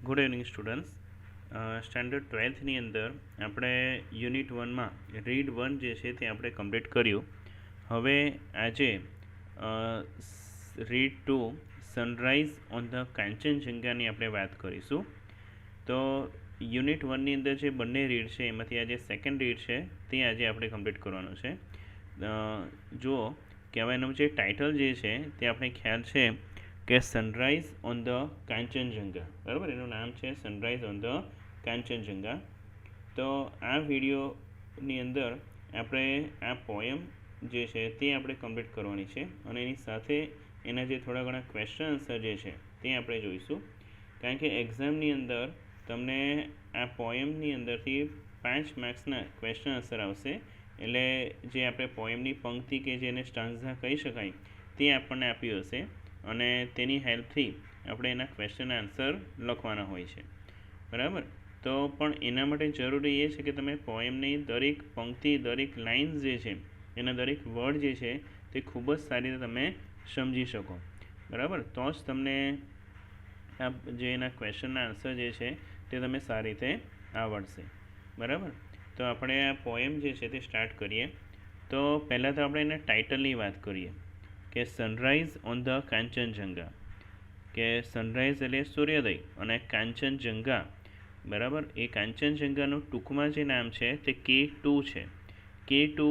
Good evening students. Standard 12થની અંદર આપણે unit 1માં read 1 જે છે તે આપણે કમ્પ્લીટ કર્યું. હવે આજે રીડ 2 સનરાઈઝ ઓન ધ કાંચનજંગાની આપણે વાત કરીશું. તો યુનિટ 1ની અંદર જે બંને રીડ છે એમાંથી આજે સેકન્ડ રીડ છે તે આજે આપણે કમ્પ્લીટ કરવાનું છે. જુઓ કે હવે એનું જે ટાઇટલ જે છે તે આપણે ખ્યાલ છે કે સનરાઈઝ ઓન ધ કાંચનજંગા, બરાબર. એનું નામ છે સનરાઈઝ ઓન ધ કાંચનજંગા. તો આ વિડીયોની અંદર આપણે આ પોયમ જે છે તે આપણે કમ્પ્લીટ કરવાની છે અને એની સાથે એના જે થોડા ઘણા ક્વેશ્ચન આન્સર જે છે તે આપણે જોઈશું. કારણ કે એક્ઝામની અંદર તમને આ પોયમની અંદરથી 5 માર્ક્સના ક્વેશ્ચન આન્સર આવશે. એટલે જે આપણે પોયમની પંક્તિ કે જેને સ્ટાન્ઝા કહી શકાય તે આપણને આપ્યું હશે અને તેની હેલ્પથી આપણે એના ક્વેશ્ચન આન્સર લખવાના હોય છે, બરાબર. તો પણ એના માટે જરૂરી એ છે કે તમે પોયમની દરેક પંક્તિ, દરેક લાઇન્સ જે છે, એના દરેક વર્ડ જે છે તે ખૂબ જ સારી રીતે તમે સમજી શકો, બરાબર. તો જ તમને આ જે એના ક્વેશ્ચનના આન્સર જે છે તે તમે સારી રીતે આવડશે, બરાબર. તો આપણે આ પોયમ જે છે તે સ્ટાર્ટ કરીએ. તો પહેલાં તો આપણે એના ટાઇટલની વાત કરીએ કે સનરાઈઝ ઓન ધ કાંચનજંગા, કે સનરાઈઝ એટલે સૂર્યોદય અને કાંચનજંગા, બરાબર. એ કાંચનજંગાનું ટૂંકમાં જે નામ છે તે K2 છે. K2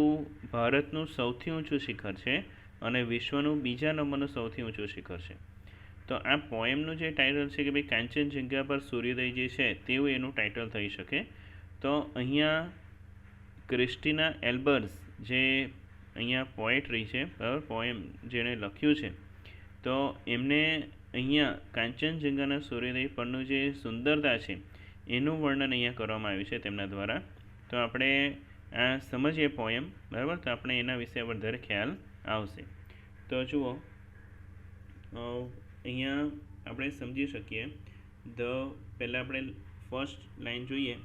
ભારતનું સૌથી ઊંચું શિખર છે અને વિશ્વનું બીજા નંબરનું સૌથી ઊંચું શિખર છે. તો આ પોએમનું જે ટાઇટલ છે કે ભાઈ કાંચનજંગા પર સૂર્યોદય જે છે તેવું એનું ટાઇટલ થઈ શકે. તો અહીંયા ક્રિસ્ટીના એલ્બર્સ જે અહીંયા પોએટ્રી છે, બરાબર, પોએમ જેણે લખ્યું છે, તો એમને અહીંયા કાંચનજંગાના સૂર્યોદય પરનું જે સુંદરતા છે એનું વર્ણન અહીંયા કરવામાં આવ્યું છે તેમના દ્વારા. તો આપણે આ સમજીએ પોએમ, બરાબર. તો આપણે એના વિશે વધારે ખ્યાલ આવશે. તો જુઓ, અહીંયા આપણે સમજી શકીએ પહેલાં આપણે ફર્સ્ટ લાઈન જોઈએ.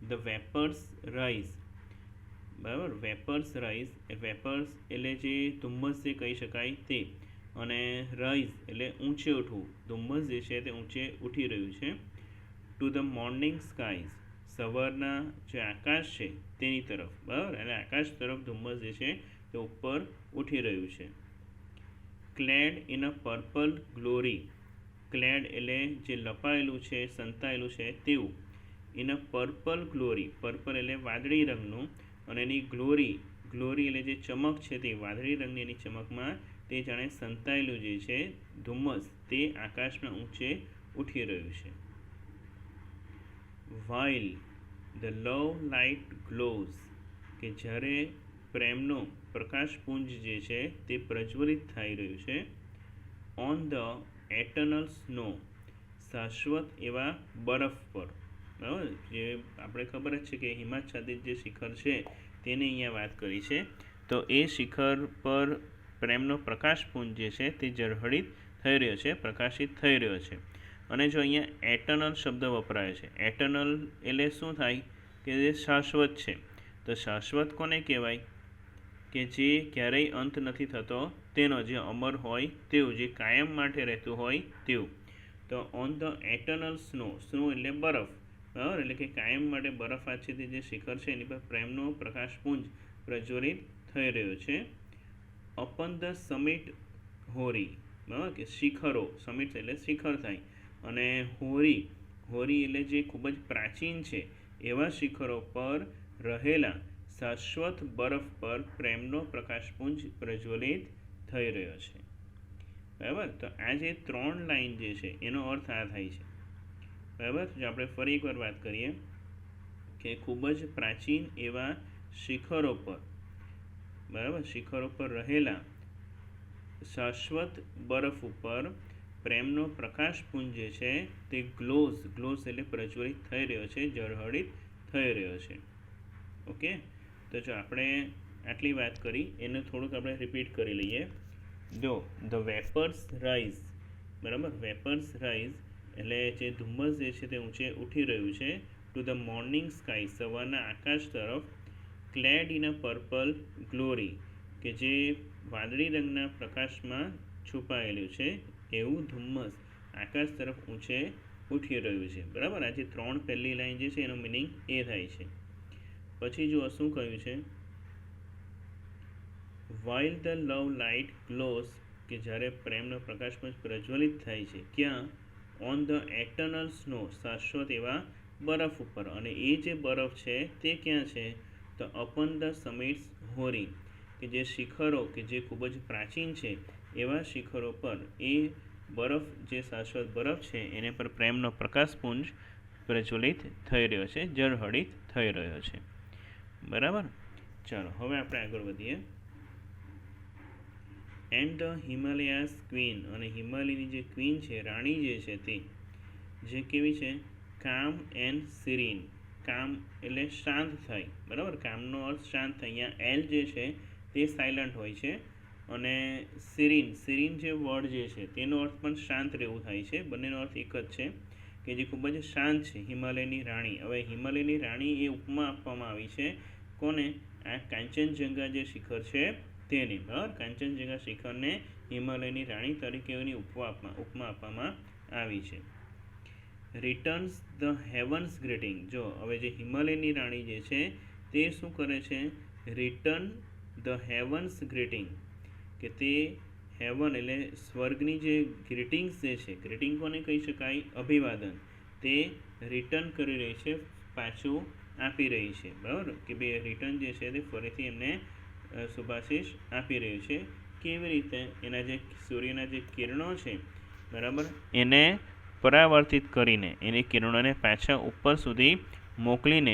ધ વેપર્સ રાઇઝ, બરાબર. વેપર્સ રાઇઝ, વેપર્સ એટલે જે ધુમ્મસ જે કહી શકાય તે, અને રાઇઝ એટલે ઊંચે ઉઠવું. ધુમ્મસ જે છે તે ઊંચે ઉઠી રહ્યું છે. ટુ ધ મોર્નિંગ સ્કાઈઝ, સવારના જે આકાશ છે તેની તરફ, બરાબર. એટલે આકાશ તરફ ધુમ્મસ જે છે તે ઉપર ઉઠી રહ્યું છે. Clad in a purple glory, clad એટલે જે લપાયેલું છે, સંતાયેલું છે તેવું. In a purple glory, purple એટલે વાદળી રંગનું, અને એની ગ્લોરી, ગ્લોરી એટલે જે ચમક છે તે વાદળી રંગની એની ચમકમાં તે જાણે સંતાયેલું જે છે ધુમ્મસ તે આકાશમાં ઊંચે ઉઠી રહ્યું છે. While the love light glows, કે જ્યારે પ્રેમનો પ્રકાશપુંજ જે છે તે પ્રજ્વલિત થઈ રહ્યું છે. ઓન ધ એટર્નલ સ્નો, શાશ્વત એવા બરફ પર, બરાબર. જે આપણે ખબર જ છે કે હિમાચ્છાદિત જે શિખર છે તેની અહીંયા વાત કરી છે. તો એ શિખર પર પ્રેમનો પ્રકાશપુંજ જે છે તે ઝળહળિત થઈ રહ્યો છે, પ્રકાશિત થઈ રહ્યો છે. અને જો અહીંયા એટર્નલ શબ્દ વપરાયો છે, એટર્નલ એટલે શું થાય કે જે શાશ્વત છે. તો શાશ્વત કોને કહેવાય? કે જે ક્યારેય અંત નથી થતો તેનો, જે અમર હોય તેવું, જે કાયમ માટે રહેતું હોય તેવું. તો on the eternal snow, snow એટલે બરફ, બરાબર. એટલે કે કાયમ માટે બરફ આચ્છાદિત જે શિખર છે એની પર પ્રેમનો પ્રકાશપુંજ પ્રજ્વલિત થઈ રહ્યો છે. અપન ધ સમિટ હોરી, બરાબર, કે શિખરો, સમિટ એટલે શિખર થાય, અને હોરી, હોરી એટલે જે ખૂબ જ પ્રાચીન છે એવા શિખરો પર રહેલા શાશ્વત બરફ પર પ્રેમનો પ્રકાશપુંજ પ્રજ્વલિત થઈ રહ્યો છે, બરાબર. તો આ જે 3 લાઈન જે છે એનો અર્થ આ થાય છે, બરાબર. જો આપણે ફરી એકવાર વાત કરીએ કે ખૂબ જ પ્રાચીન એવા શિખરો પર, બરાબર, શિખરો પર રહેલા શાશ્વત બરફ ઉપર પ્રેમનો પ્રકાશપુંજ જે છે તે ગ્લોઝ, ગ્લોઝ એટલે પ્રજ્વલિત થઈ રહ્યો છે, ઝળહળિત થઈ રહ્યો છે. ઓકે. તો જો આપણે આટલી વાત કરી એને થોડુંક આપણે રિપીટ કરી લઈએ. જો ધ વેપર્સ રાઇઝ, બરાબર. વેપર્સ રાઇઝ એટલે જે ધુમ્મસ જે છે તે ઊંચે ઉઠી રહ્યું છે. ટુ ધ મોર્નિંગ સ્કાય, સવારના આકાશ તરફ. Clad in a purple glory, કે જે વાદળી રંગના પ્રકાશમાં છુપાયેલું છે એવું ધુમ્મસ આકાશ તરફ ઊંચે ઉઠી રહ્યું છે, બરાબર. આ જે 3 પહેલી લાઈન જે છે એનો મિનિંગ એ થાય છે. પછી જુઓ શું કહ્યું છે, while the love light glows, કે જ્યારે પ્રેમનો પ્રકાશપંચ પ્રજ્વલિત થાય છે, ક્યાં? ઓન ધ એટર્નલ સ્નો, શાશ્વત એવા બરફ ઉપર. અને એ જે બરફ છે તે ક્યાં છે? તો અપન ધ સમિટ્સ હોરી, કે જે શિખરો કે જે ખૂબ જ પ્રાચીન છે એવા શિખરો પર એ બરફ, જે શાશ્વત બરફ છે એને પર પ્રેમનો પ્રકાશપુંજ પ્રજ્વલિત થઈ રહ્યો છે, ઝળહળિત થઈ રહ્યો છે, બરાબર. ચાલો હવે આપણે આગળ વધીએ. એન્ડ ધ હિમાલયાસ ક્વીન, અને હિમાલયની જે ક્વીન છે, રાણી જે છે તે જે કેવી છે? કામ એન્ડ સિરીન. કામ એટલે શાંત થાય, બરાબર. કામનો અર્થ શાંત થાય. અહીંયા એલ જે છે તે સાયલન્ટ હોય છે, અને સિરીન, સિરીન જે વર્ડ જે છે તેનો અર્થ પણ શાંત રહેવું થાય છે. બંનેનો અર્થ એક જ છે, કે જે ખૂબ જ શાંત છે, હિમાલયની રાણી. હવે હિમાલયની રાણી એ ઉપમા આપવામાં આવી છે કોને? આ કાંચનજંગા જે શિખર છે તેને, બરાબર. કાંચનજંગા શિખરને હિમાલયની રાણી તરીકે એની ઉપમા આપવામાં આવી છે. Returns the heavens greeting. જો હવે જે હિમાલયની રાણી જે છે તે શું કરે છે? રિટર્ન ધ હેવન્સ ગ્રીટિંગ, કે તે હેવન એટલે સ્વર્ગની જે ગ્રીટિંગ્સ જે છે, ગ્રીટિંગ કોને કહી શકાય? અભિવાદન. તે રિટર્ન કરી રહી છે, પાછું આપી રહી છે, બરાબર. કે ભાઈ રિટર્ન જે છે તે ફરીથી એમને શુભાશીષ આપી રહ્યું છે. કેવી રીતે? એના જે સૂર્યના જે કિરણો છે, બરાબર, એને પરાવર્તિત કરીને એની કિરણોને પાછા ઉપર સુધી મોકલીને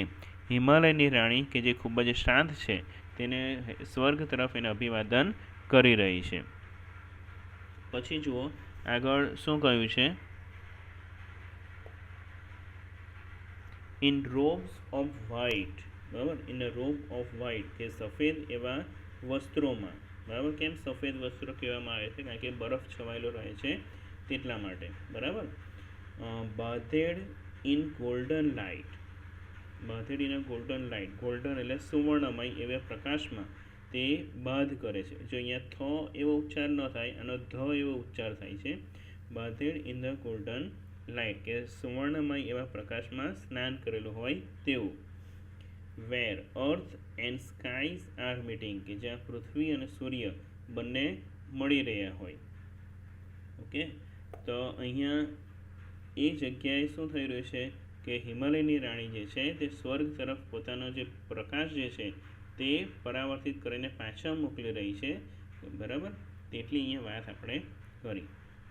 હિમાલયની રાણી કે જે ખૂબ જ શાંત છે તેને સ્વર્ગ તરફ એને અભિવાદન કરી રહી છે. પછી જુઓ આગળ શું કહ્યું છે, ઇન રોબ્સ ઓફ વ્હાઇટ, બરાબર. ઇન અ રોબ ઓફ વ્હાઇટ, કે સફેદ એવા વસ્ત્રોમાં, બરાબર. કેમ સફેદ વસ્ત્રો કહેવામાં આવે છે? કારણ કે બરફ છવાયેલો રહે છે તેટલા માટે, બરાબર. Bathed in golden light, bathed in a golden light, golden એટલે સુવર્ણમય એવા પ્રકાશમાં તે બાધ કરે છે. જો અહીંયા થ એવો ઉચ્ચાર ન થાય, આનો ધ એવો ઉચ્ચાર થાય છે. Bathed in the golden light, કે સુવર્ણમય એવા પ્રકાશમાં સ્નાન કરેલું હોય તેવું. Where earth and skies are meeting, કે જ્યાં પૃથ્વી અને સૂર્ય બંને મળી રહ્યા હોય. ઓકે, તો અહીંયા એ જગ્યાએ શું થઈ રહ્યું છે કે હિમાલયની રાણી જે છે તે સ્વર્ગ તરફ પોતાનો જે પ્રકાશ જે છે તે પરાવર્તિત કરીને પાછા મોકલી રહી છે, બરાબર. તેટલી અહીંયા વાત આપણે કરી.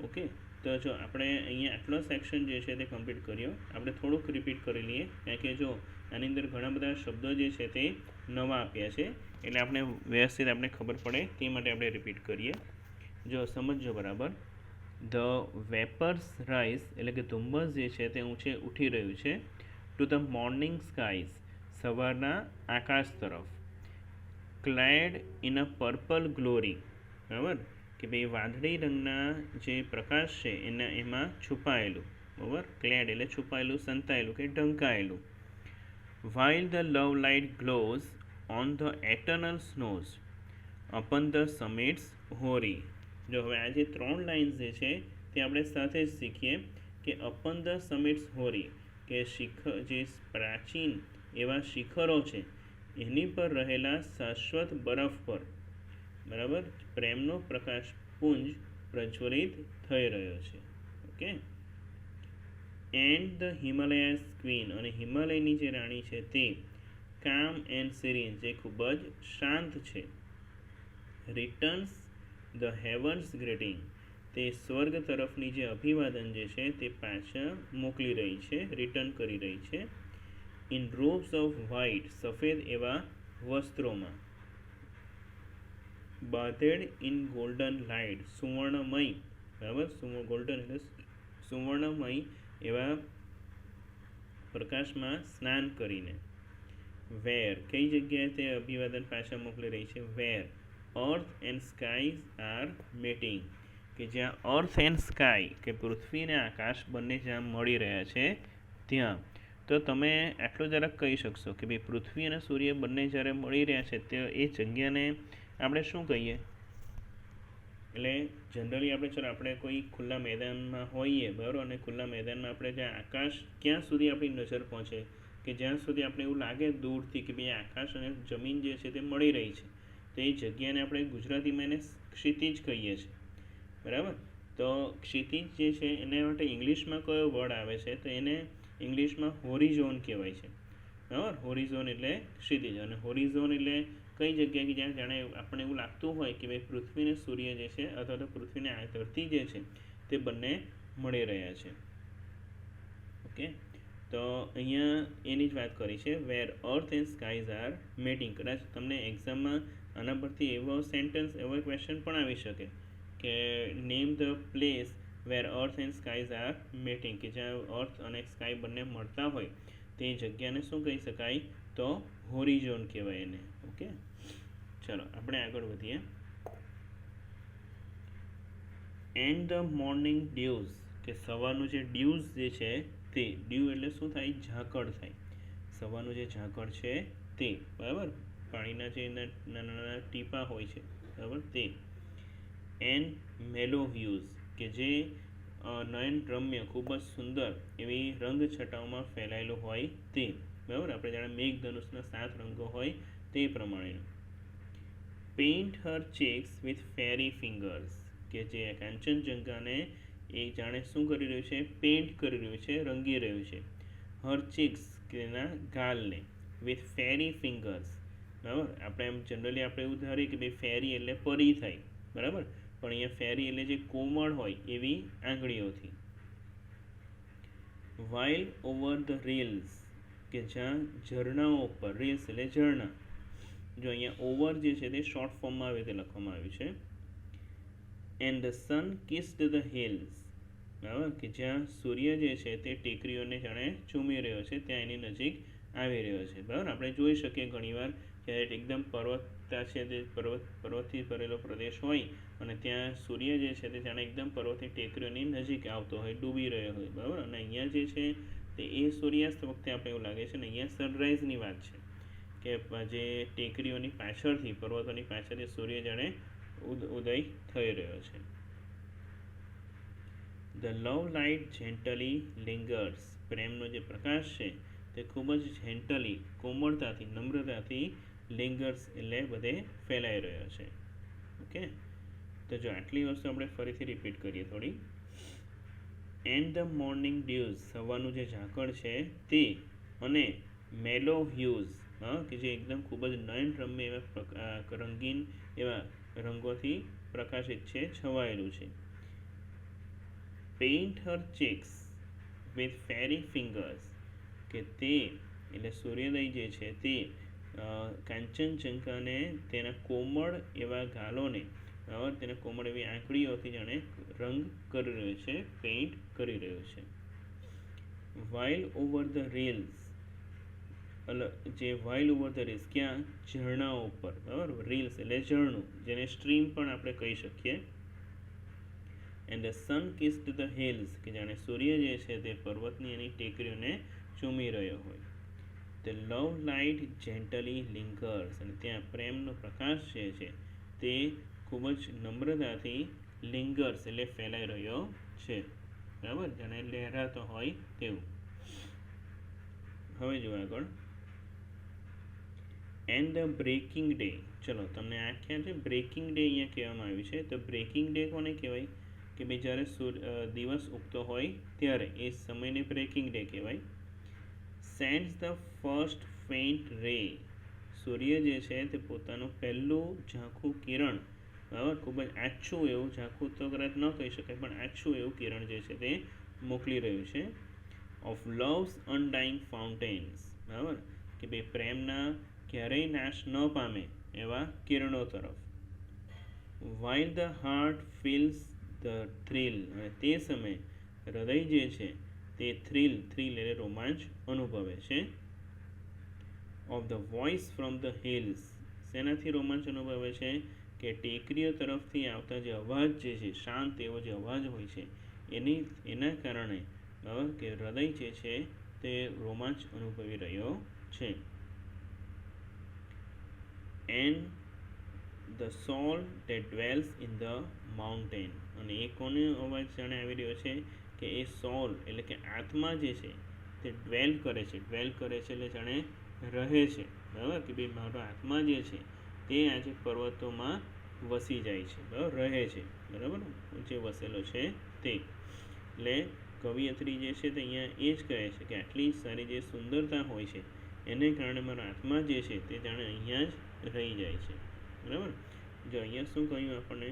ઓકે, તો જો આપણે અહીંયા આટલો સેક્શન જે છે તે કમ્પ્લીટ કર્યો. આપણે થોડુંક રિપીટ કરી લઈએ, કારણ કે જો આની અંદર ઘણા બધા શબ્દો જે છે તે નવા આપ્યા છે, એટલે આપણે વ્યવસ્થિત આપણે ખબર પડે તે માટે આપણે રિપીટ કરીએ. જો સમજજો બરાબર. ધ વેપર્સ રાઇઝ, એટલે કે ધુમ્મસ જે છે તે ઊંચે ઉઠી રહ્યું છે. ટુ ધ મોર્નિંગ સ્કાઈઝ, સવારના આકાશ તરફ. Clad in a purple glory, બરાબર, કે ભાઈ વાદળી રંગના જે પ્રકાશ છે એમાં છુપાયેલું, બરાબર. ક્લેડ એટલે છુપાયેલું, સંતાયેલું કે ઢંકાયેલું. while the love light glows on the eternal snows upon the summits hoary. જો હવે આ જે 3 લાઇન્સ જે છે તે આપણે સાથે જ શીખીએ કે upon the summits hoary, કે શિખર જે પ્રાચીન એવા શિખરો છે એની પર રહેલા શાશ્વત બરફ પર, બરાબર, પ્રેમનો પ્રકાશ પુંજ પ્રજ્વલિત થઈ રહ્યો છે. Okay. And the Himalayas queen, અને હિમાલયની જે રાણી છે તે કામ એન્ડ સિરીન, જે ખૂબ જ શાંત છે. રિટર્ન્સ ધ હેવન્સ ગ્રીટિંગ, તે સ્વર્ગ તરફની જે અભિવાદન જે છે તે પાછા મોકલી રહી છે, રિટર્ન કરી રહી છે. ઇન રોબ્સ ઓફ વ્હાઇટ, સફેદ એવા વસ્ત્રોમાં. બાધેડ ઇન ગોલ્ડન લાઇટ, સુવર્ણમય, બરાબર. ગોલ્ડન એટલે સુવર્ણમય એવા પ્રકાશમાં સ્નાન કરીને. વેર, કઈ જગ્યાએ તે અભિવાદન પાછા મોકલી રહી છે? Where earth and skies are meeting, કે જ્યાં અર્થ એન્ડ સ્કાય, કે પૃથ્વી અને આકાશ બંને જ્યાં મળી રહ્યા છે ત્યાં. તો તમે આટલું જરાક કહી શકશો કે ભાઈ પૃથ્વી અને સૂર્ય બંને જ્યારે મળી રહ્યા છે તે એ જગ્યાને આપણે શું કહીએ? એટલે જનરલી આપણે કોઈ ખુલ્લા મેદાનમાં હોઈએ બરાબર, અને ખુલ્લા મેદાનમાં આપણે જ્યાં આકાશ ક્યાં સુધી આપણી નજર પહોંચે કે જ્યાં સુધી આપણે એવું લાગે દૂરથી કે ભાઈ આકાશ અને જમીન જે છે તે મળી રહી છે, તો એ જગ્યાને આપણે ગુજરાતીમાં એને ક્ષિતિજ કહીએ છીએ બરાબર. તો ક્ષિતિજ જે છે એને માટે ઇંગ્લિશમાં કયો વર્ડ આવે છે, તો એને ઇંગ્લિશમાં હોરિઝોન કહેવાય છે બરાબર. હોરિઝોન એટલે ક્ષિતિજ, અને હોરિઝોન એટલે કઈ જગ્યા કે જ્યાં જાણે આપણને એવું લાગતું હોય કે ભાઈ પૃથ્વી અને સૂર્ય જે છે અથવા તો પૃથ્વીને ધરતી જે છે તે બંને મળી રહ્યા છે. ઓકે, તો અહીંયા એની જ વાત કરી છે, where earth and skies are meeting. કદાચ તમને એક્ઝામમાં આના પરથી એવો સેન્ટેન્સ, એવો ક્વેશ્ચન પણ આવી શકે કે name the place where earth and skies are meeting, કે જ્યાં અર્થ અને સ્કાય બંને મળતા હોય તે જગ્યાને શું કહી શકાય, તો હોરિઝોન કહેવાય એને. ઓકે, ચલો આપણે આગળ વધીએ. એન્ડ ધ મોર્નિંગ ડ્યુઝ, કે સવારનું જે ડ્યુઝ જે છે તે, ડ્યુ એટલે શું થાય, ઝાકળ થાય. સવારનું જે ઝાકળ છે તે બરાબર, પાણીના જે નાના નાના ટીપા હોય છે બરાબર તે. એન્ડ મેલોહ્યુઝ, કે જે નયનરમ્ય ખૂબ જ સુંદર એવી રંગ છટાઓમાં ફેલાયેલું હોય તે બરાબર. આપણે જાણે મેઘધનુષના 7 રંગો હોય તે પ્રમાણેનું. Paint her cheeks with fairy fingers, કે જે કાંચનજંઘાને એ જાણે શું કરી રહ્યું છે, પેઇન્ટ કરી રહ્યું છે, રંગી રહ્યું છે. હર ચીક્સ, કે એના ગાલને, વિથ ફેરી ફિંગર્સ બરાબર. આપણે એમ જનરલી આપણે એવું ધારીએ કે ભાઈ ફેરી એટલે પરી થાય બરાબર, પણ અહીંયા ફેરી એટલે જે કોમળ હોય એવી આંગળીઓથી. વાઇલ ઓવર ધ રીલ્સ, કે જ્યાં ઝરણાઓ ઉપર, રીલ્સ એટલે ઝરણા, જો અહીંયા ઓવર જે છે તે શોર્ટ ફોર્મમાં આવી રીતે લખવામાં આવ્યું છે. And the sun kissed the hills, બરાબર, કે જ્યાં સૂર્ય જે છે તે ટેકરીઓને જાણે ચૂમી રહ્યો છે, ત્યાં એની નજીક આવી રહ્યો છે બરાબર. આપણે જોઈ શકીએ ઘણીવાર જ્યારે એકદમ પર્વતતા છે તે પર્વતથી ભરેલો પ્રદેશ હોય અને ત્યાં સૂર્ય જે છે તે જાણે એકદમ પર્વતની ટેકરીઓની નજીક આવતો હોય, ડૂબી રહ્યો હોય બરાબર. અને અહીંયા જે છે તે એ સૂર્યાસ્ત વખતે આપણે એવું લાગે છે, અને અહીંયા સનરાઈઝની વાત છે કે જે ટેકરીઓની પાછળથી, પર્વતોની પાછળથી સૂર્ય જાણે ઉદય થઈ રહ્યો છે. The love light gently lingers, પ્રેમનો જે પ્રકાશ છે તે ખૂબ જ જેન્ટલી, કોમળતાથી, નમ્રતાથી, લિંગર્સ એટલે બધે ફેલાઈ રહ્યો છે. ઓકે, તો જો આટલી વસ્તુ આપણે ફરીથી રિપીટ કરીએ થોડી. એન્ડ ધ મોર્નિંગ ડ્યુઝ, સવારનું જે ઝાકળ છે તે, અને મેલો હ્યુઝ, કે જે એકદમ ખૂબ જ નયનરમ્ય એવા રંગીન એવા રંગોથી પ્રકાશિત છે, છવાયેલું છે. Paint Har cheeks with fairy fingers, કે તે એટલે સૂર્યોદય જે છે તે કાંચનજંઘાને તેના કોમળ એવા ગાલોને બરાબર, તેના કોમળ એવી આંગળીઓથી જાણે રંગ કરી રહ્યો છે, પેઇન્ટ કરી રહ્યો છે. વાઇલ ઓવર ધ રીલ્સ, જે વાઇલ ઓવર ધ રીલ્સ, ક્યાં, ઝરણાઓ ઉપર બરાબર. રીલ્સ એટલે ઝરણું, જેને સ્ટ્રીમ પણ આપણે કહી શકીએ. And the sun kissed the hills, કે જાણે સૂર્ય જે છે તે પર્વતની એની ટેકરીઓને ચૂમી રહ્યો હોય. The love light gently lingers, અને ત્યાં પ્રેમનો પ્રકાશ જે છે તે ખૂબ જ નમ્રતાથી લિંગર્સ એટલે ફેલાઈ રહ્યો છે બરાબર, જાણે લહેરાતો હોય તેવું. હવે જો આગળ. એન્ડ ધ બ્રેકિંગ ડે, ચલો તમને આ ખ્યાલ છે, બ્રેકિંગ ડે અહીંયા કહેવામાં આવ્યું છે. તો બ્રેકિંગ ડે કોને કહેવાય, કે ભાઈ જ્યારે દિવસ ઉગતો હોય ત્યારે એ સમયને બ્રેકિંગ ડે કહેવાય. સેન્ડ્સ ધ ફર્સ્ટ ફેઇન્ટ રે, સૂર્ય જે છે તે પોતાનું પહેલું ઝાંખું કિરણ બરાબર, ખૂબ જ આછું એવું, ઝાંખું તો કદાચ ન કહી શકાય પણ આછું એવું કિરણ જે છે તે મોકલી રહ્યું છે. ઓફ લવ્સ અનડાઇંગ ફાઉન્ટેન્સ, બરાબર, કે ભાઈ પ્રેમના ક્યારેય નાશ ન પામે એવા કિરણો તરફ. While the heart feels the thrill, અને તે સમયે હૃદય જે છે તે થ્રિલ એટલે રોમાંચ અનુભવે છે. Of the voice from the hills, શેનાથી રોમાંચ અનુભવે છે, કે ટેકરીઓ તરફથી આવતા જે અવાજ જે છે, શાંત એવો જે અવાજ હોય છે એના કારણે બરાબર, કે હૃદય જે છે તે રોમાંચ અનુભવી રહ્યો છે. And the solve that dwells in the mountain. અને એ કોનો અવાજ જાણે આવી રહ્યો છે કે એ સોલ એટલે કે આત્મા જે છે તે ડ્વેલ કરે છે એટલે જાણે રહે છે, બરાબર, કે ભાઈ મારો આત્મા જે છે તે આજે પર્વતોમાં વસી જાય છે, બરાબર, રહે છે, બરાબર, જે વસેલો છે તે. એટલે કવિયત્રી જે છે તે અહીંયા એ જ કહે છે કે આટલી સારી જે સુંદરતા હોય છે એને કારણે મારો આત્મા જે છે તે જાણે અહીંયા જ રહી જાય છે, બરાબર. જો અહીંયા શું કહ્યું આપણને,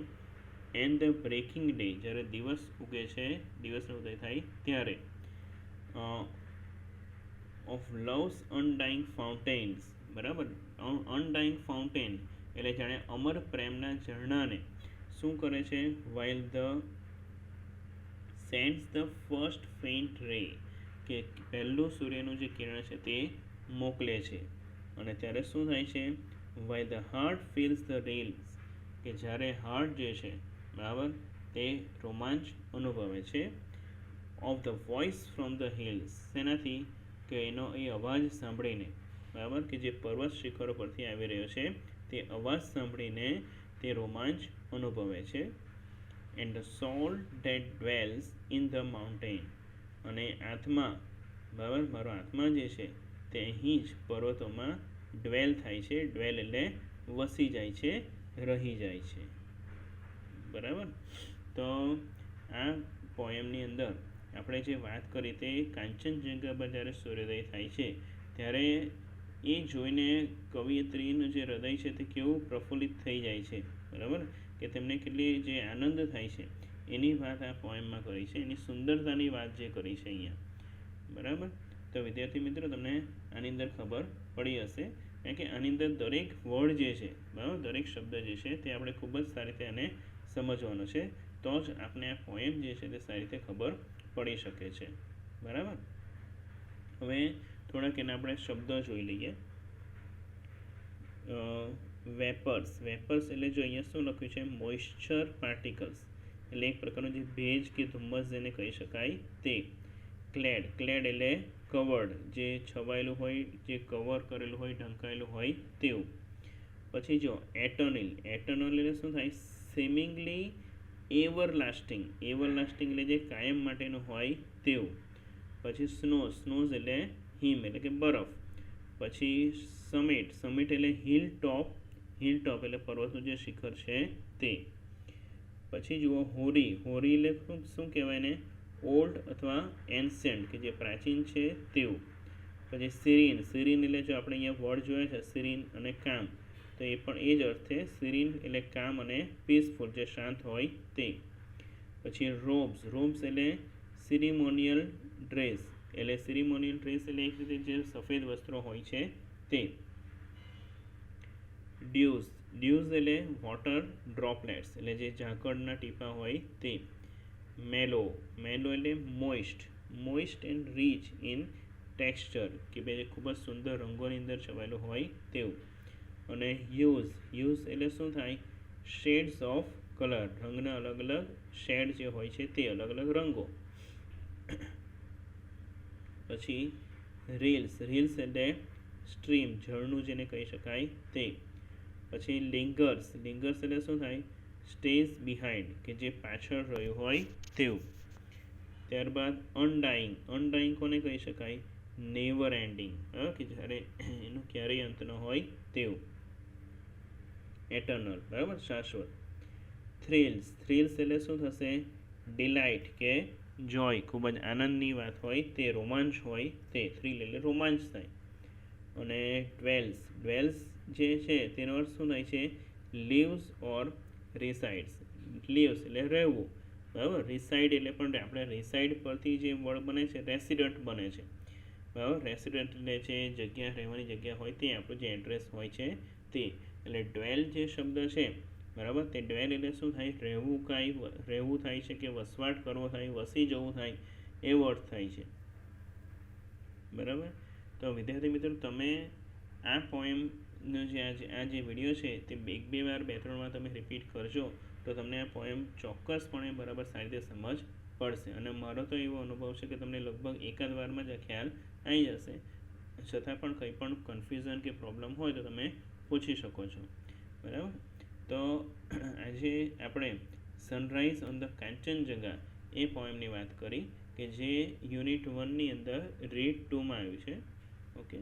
એન્ડ ધ બ્રેકિંગ ડે, જ્યારે દિવસ ઉગે છે, દિવસનો ઉદય થાય ત્યારે, ઓફ લવ્સ અનડાઇંગ ફાઉન્ટેન્સ, બરાબર, અનડાઇંગ ફાઉન્ટેન એટલે જાણે અમર પ્રેમના ઝરણાને શું કરે છે, while the સેન્ડ્સ the first faint રે, કે પહેલું સૂર્યનું જે કિરણ છે તે મોકલે છે. અને ત્યારે શું થાય છે, Y the heart feels the reels, કે જ્યારે હાર્ટ જે છે, બરાબર, તે રોમાંચ અનુભવે છે. Of the voice from the hills, શેનાથી, કે એનો એ અવાજ સાંભળીને, બરાબર, કે જે પર્વત શિખરો પરથી આવી રહ્યો છે તે અવાજ સાંભળીને તે રોમાંચ અનુભવે છે. And the solve that dwells in the mountain, અને આત્મા, બરાબર, મારો આત્મા જે છે તે અહીં જ પર્વતોમાં ડ્વેલ થાય છે. ડ્વેલ એટલે વસી જાય છે, રહી જાય છે, બરાબર. તો આ પોએમની અંદર આપણે જે વાત કરી તે કાંચનજંઘા પર જ્યારે સૂર્યોદય થાય છે ત્યારે એ જોઈને કવિયત્રીનું જે હૃદય છે તે કેવું પ્રફુલ્લિત થઈ જાય છે, બરાબર, કે તેમને કેટલી જે આનંદ થાય છે એની વાત આ પોએમમાં કરી છે, એની સુંદરતાની વાત જે કરી છે અહીંયા, બરાબર. તો વિદ્યાર્થી મિત્રો તમને આની અંદર ખબર પડી હશે, કારણ કે આની અંદર દરેક વર્ડ જે છે, બરાબર, દરેક શબ્દ જે છે તે આપણે ખૂબ જ સારી રીતે આને સમજવાનો છે, તો જ આપણે આ પોએમ જે છે તે સારી રીતે ખબર પડી શકે છે, બરાબર. હવે થોડાક એના આપણે શબ્દો જોઈ લઈએ. વેપર્સ, વેપર્સ એટલે જો અહીંયા શું લખ્યું છે, મોઇશ્ચર પાર્ટિકલ્સ, એટલે એક પ્રકારનું જે ભેજ કે ધુમ્મસ જેને કહી શકાય તે. ક્લેડ, ક્લેડ એટલે કવર્ડ, જે છવાયેલું હોય, જે કવર કરેલું હોય, ઢંકાયેલું હોય તેવું. પછી જો એટર્નલ, એટર્નલ એટલે શું થાય, સેમિંગલી એવરલાસ્ટિંગ, એવરલાસ્ટિંગ એટલે જે કાયમ માટેનું હોય તેવું. પછી સ્નોઝ, સ્નોઝ એટલે હિમ એટલે કે બરફ. પછી સમિટ, સમિટ એટલે હિલ ટોપ, હિલ ટોપ એટલે પર્વતનું જે શિખર છે તે. પછી જુઓ હોરી, હોરી એટલે શું કહેવાય ને, ઓલ્ડ અથવા એન્શન્ટ, કે જે પ્રાચીન છે તેવું. પછી સિરીન, સિરીન એટલે જો આપણે અહીંયા વર્ડ જોયા છે સિરીન અને કામ, તો એ પણ એ જ અર્થ છે, સિરીન એટલે કામ અને પીસફુલ, જે શાંત હોય તે. પછી રોબ્સ, રોબ્સ એટલે સિરિમોનિયલ ડ્રેસ, એટલે સિરિમોનિયલ ડ્રેસ એટલે એક રીતે જે સફેદ વસ્ત્રો હોય છે તે. ડ્યુઝ, ડ્યુઝ એટલે વોટર ડ્રોપલેટ્સ, એટલે જે ઝાકળના ટીપા હોય તે. મેલો, મેલો એટલે moist, moist and rich in texture, કે ભાઈ ખૂબ જ સુંદર રંગોની અંદર છવાયેલું હોય તેવું. અને હ્યુઝ, હ્યુઝ એટલે શું થાય, શેડ્સ ઓફ કલર, રંગના અલગ અલગ શેડ જે હોય છે તે અલગ અલગ રંગો. પછી રીલ્સ, રીલ્સ એટલે સ્ટ્રીમ, ઝરણું જેને કહી શકાય તે. પછી લિંગર્સ, લિંગર્સ એટલે શું થાય, સ્ટેઝ બિહાઇન્ડ, કે જે પાછળ રહ્યું હોય તેવું. ત્યારબાદ અનડાઇંગ, અનડાઇંગ કોને કહી શકાય, નેવર એન્ડિંગ, કે જ્યારે એનું ક્યારેય અંત ન હોય તેવું. એટર્નલ, બરાબર, શાશ્વત. થ્રિલ્સ, થ્રિલ્સ એટલે શું થશે, ડિલાઇટ કે જોય, ખૂબ જ આનંદની વાત હોય તે, રોમાંચ હોય તે. થ્રિલ એટલે રોમાંચ થાય. અને ડ્વેલ્સ, ડ્વેલ્સ જે છે તેનો અર્થ શું થાય છે, લીવ્સ ઓર રિસાઇડ્સ, લીવ્સ એટલે રહેવું, બરાબર, રિસાઇડ એટલે પણ આપણે રિસાઇડ પરથી જે વર્ડ બને છે રેસિડન્ટ બને છે, બરાબર. રેસિડન્ટ એટલે છે જગ્યા, રહેવાની જગ્યા હોય તે, આપણું જે એડ્રેસ હોય છે તે. એટલે ડ્વેલ જે શબ્દ છે, બરાબર, તે ડ્વેલ એટલે શું થાય, રહેવું, કાંઈ રહેવું થાય છે, કે વસવાટ કરવો થાય, વસી જવું થાય, એવો અર્થ થાય છે, બરાબર. તો વિદ્યાર્થી મિત્રો તમે આ પોએમનો જે આ જે વિડીયો છે તે એક બે વાર, બે ત્રણ વાર તમે રિપીટ કરજો તો તમને આ પોએમ ચોક્કસપણે બરાબર સારી રીતે સમજ પડશે. અને મારો તો એવો અનુભવ છે કે તમને લગભગ એકાદ વારમાં જ આ ખ્યાલ આવી જશે. છતાં પણ કંઈ પણ કન્ફ્યુઝન કે પ્રોબ્લેમ હોય તો તમે પૂછી શકો છો, બરાબર. તો આજે આપણે સનરાઈઝ ઓન ધ કાંચનજંગા એ પોએમની વાત કરી કે જે યુનિટ 1ની અંદર રીડ 2માં આવ્યું છે. ઓકે.